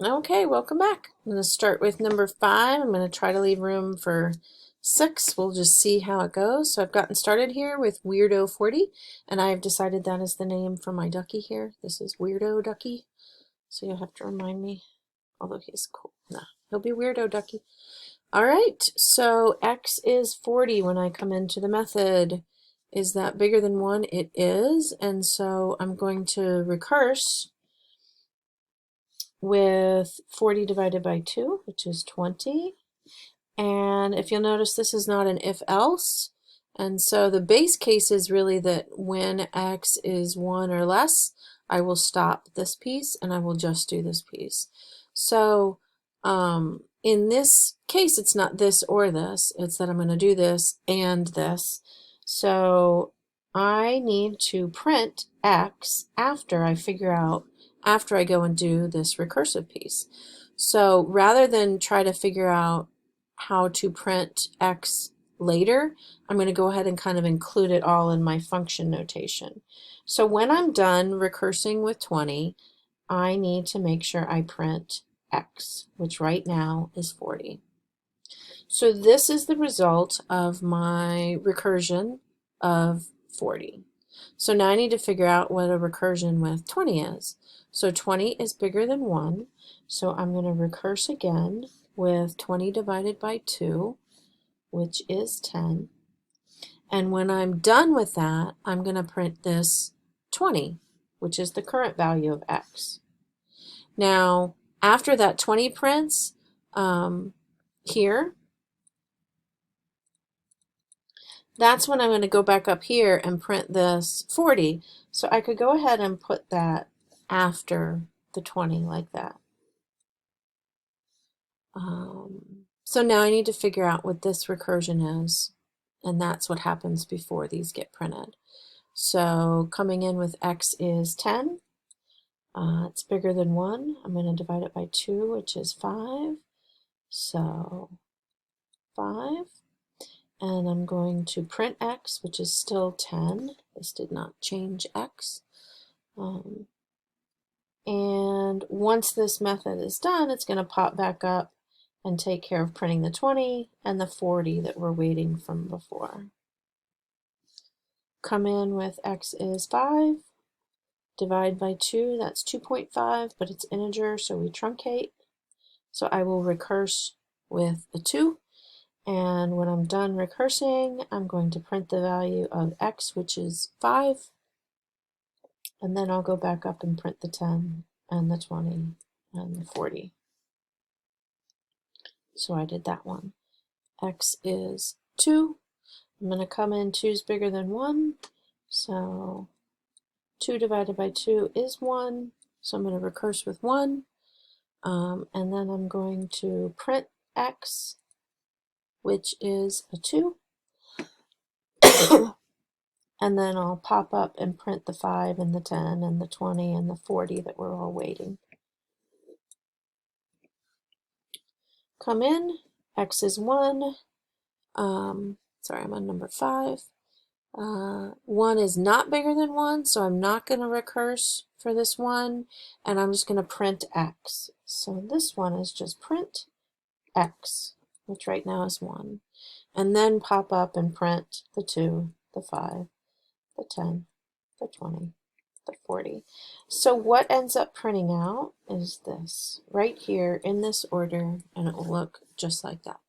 Okay, welcome back. I'm going to start with number 5. I'm going to try to leave room for 6. We'll just see how it goes. So I've gotten started here with Weirdo 40, and I've decided that is the name for my ducky here. This is Weirdo Ducky, so you'll have to remind me, although he's cool. No, he'll be Weirdo Ducky. All right, so x is 40 when I come into the method. Is that bigger than 1? It is, and so I'm going to recurse with 40 divided by 2, which is 20. And if you'll notice, this is not an if-else. And so the base case is really that when x is 1 or less, I will stop this piece and I will just do this piece. So in this case, it's not this or this. It's that I'm going to do this and this. So I need to print x after I go and do this recursive piece. So rather than try to figure out how to print x later, I'm going to go ahead and kind of include it all in my function notation. So when I'm done recursing with 20, I need to make sure I print x, which right now is 40. So this is the result of my recursion of 40. So now I need to figure out what a recursion with 20 is. So 20 is bigger than 1, so I'm going to recurse again with 20 divided by 2, which is 10. And when I'm done with that, I'm going to print this 20, which is the current value of x. Now, after that 20 prints here, that's when I'm going to go back up here and print this 40. So I could go ahead and put that after the 20 like that. So now I need to figure out what this recursion is, and that's what happens before these get printed. So coming in with x is 10. It's bigger than 1. I'm going to divide it by 2, which is 5. So 5. And I'm going to print x, which is still 10. This did not change x. And once this method is done, it's going to pop back up and take care of printing the 20 and the 40 that we're waiting from before. Come in with x is 5. Divide by 2, that's 2.5, but it's integer, so we truncate. So I will recurse with a 2. And when I'm done recursing, I'm going to print the value of x, which is 5. And then I'll go back up and print the 10 and the 20 and the 40. So I did that one. X is 2. I'm going to come in, 2 is bigger than 1. So 2 divided by 2 is 1. So I'm going to recurse with 1. And then I'm going to print x, which is a 2. And then I'll pop up and print the 5 and the 10 and the 20 and the 40 that we're all waiting. Come in, x is 1. Sorry, I'm on number 5. 1 is not bigger than 1, so I'm not going to recurse for this one, and I'm just going to print x. So this one is just print x, which right now is 1. And then pop up and print the 2, the 5, the 10, the 20, the 40. So what ends up printing out is this, right here in this order, and it will look just like that.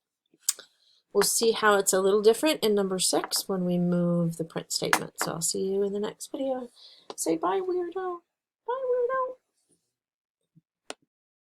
We'll see how it's a little different in number 6 when we move the print statement. So I'll see you in the next video. Say bye, weirdo. Bye, weirdo.